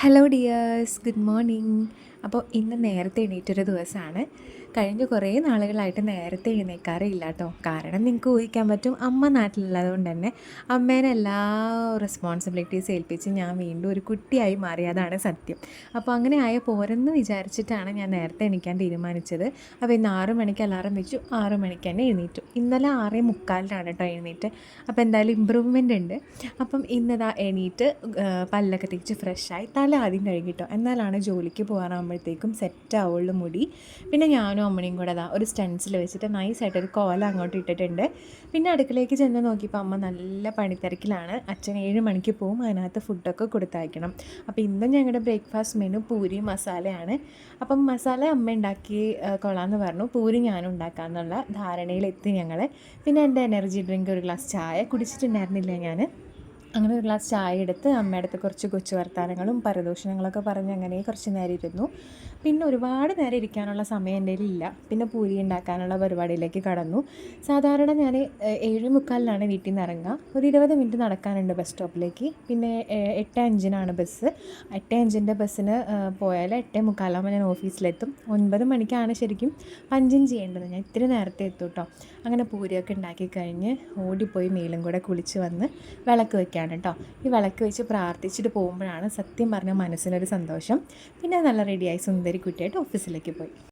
Hello dears, good morning. അപ്പോൾ ഇന്ന് നേരത്തെ എണീറ്റൊരു ദിവസമാണ്. കഴിഞ്ഞ കുറേ നാളുകളായിട്ട് നേരത്തെ എഴുന്നേൽക്കാറില്ല കേട്ടോ. കാരണം നിങ്ങൾക്ക് ഊഹിക്കാൻ പറ്റും, അമ്മ നാട്ടിലുള്ളത് കൊണ്ട് തന്നെ അമ്മേനെ എല്ലാ റെസ്പോൺസിബിലിറ്റീസ് ഏൽപ്പിച്ച് ഞാൻ വീണ്ടും ഒരു കുട്ടിയായി മാറിയതാണ് സത്യം. അപ്പോൾ അങ്ങനെ ആയ പോരെന്ന് വിചാരിച്ചിട്ടാണ് ഞാൻ നേരത്തെ എണീക്കാൻ തീരുമാനിച്ചത്. അപ്പോൾ ഇന്ന് 6 മണിക്ക് അലാറം വെച്ചു, 6 മണിക്ക് തന്നെ എഴുന്നേറ്റു. ഇന്നലെ 6:45 കേട്ടോ എഴുന്നേറ്റ്. അപ്പോൾ എന്തായാലും ഇമ്പ്രൂവ്മെൻ്റ് ഉണ്ട്. അപ്പം ഇന്നതാ എണീറ്റ് പല്ലൊക്കെ തേച്ച് ഫ്രഷായി, തല ആദ്യം കഴുകിട്ടോ, എന്നാലാണ് ജോലിക്ക് പോകാനാകുമ്പോഴത്തേക്കും സെറ്റ് ആവുള്ളൂ മുടി. പിന്നെ ഞാനും അമ്മയും കൂടെ ഒരു സ്റ്റെൻസിൽ വെച്ചിട്ട് നൈസായിട്ടൊരു കോല അങ്ങോട്ട് ഇട്ടിട്ടുണ്ട്. പിന്നെ അടുക്കളയ്ക്ക് ചെന്ന് നോക്കിയപ്പോൾ അമ്മ നല്ല പണിത്തിരക്കിലാണ്. അച്ഛൻ 7 മണിക്ക് പോകും, അതിനകത്ത് ഫുഡൊക്കെ കൊടുത്തയക്കണം. അപ്പോൾ ഇന്നും ഞങ്ങളുടെ ബ്രേക്ക്ഫാസ്റ്റ് മെനു പൂരി മസാലയാണ്. അപ്പം മസാല അമ്മ ഉണ്ടാക്കി കൊള്ളാമെന്ന് പറഞ്ഞു, പൂരി ഞാനും ഉണ്ടാക്കാമെന്നുള്ള ധാരണയിലെത്തി ഞങ്ങൾ. പിന്നെ എൻ്റെ എനർജി ഡ്രിങ്ക് ഒരു ഗ്ലാസ് ചായ കുടിച്ചിട്ടുണ്ടായിരുന്നില്ല ഞാൻ. അങ്ങനെ ഒരു ഗ്ലാസ് ചായ എടുത്ത് അമ്മയുടെ അടുത്ത് കുറച്ച് കൊച്ചു വർത്താനങ്ങളും പരദൂഷണങ്ങളൊക്കെ പറഞ്ഞ് അങ്ങനെ കുറച്ച് നേരം ഇരുന്നു. പിന്നെ ഒരുപാട് നേരം ഇരിക്കാനുള്ള സമയം എൻ്റെ കയ്യിലില്ല. പിന്നെ പൂരി ഉണ്ടാക്കാനുള്ള പരിപാടിയിലേക്ക് കടന്നു. സാധാരണ ഞാൻ 7:45 വീട്ടിൽ നിന്ന് ഇറങ്ങുക. ഒരു 20 മിനിറ്റ് നടക്കാനുണ്ട് ബസ് സ്റ്റോപ്പിലേക്ക്. പിന്നെ 8:05 ബസ്. 8:05 ബസ്സിന് പോയാൽ 8:45 ഞാൻ ഓഫീസിലെത്തും. 9 മണിക്കാണ് ശരിക്കും പഞ്ചിങ് ചെയ്യേണ്ടത്. ഞാൻ ഇത്തിരി നേരത്തെ എത്തും കേട്ടോ. അങ്ങനെ പൂരിയൊക്കെ ഉണ്ടാക്കി കഴിഞ്ഞ് ഓടിപ്പോയി മേലും കൂടെ കുളിച്ച് വന്ന് വിളക്ക് വയ്ക്കാൻ കേട്ടോ. ഈ വിളക്ക് വെച്ച് പ്രാർത്ഥിച്ചിട്ട് പോകുമ്പോഴാണ് സത്യം പറഞ്ഞാൽ മനസ്സിനൊരു സന്തോഷം. പിന്നെ നല്ല റെഡിയായി സുന്ദരി കുട്ടിയായിട്ട് ഓഫീസിലേക്ക് പോയി.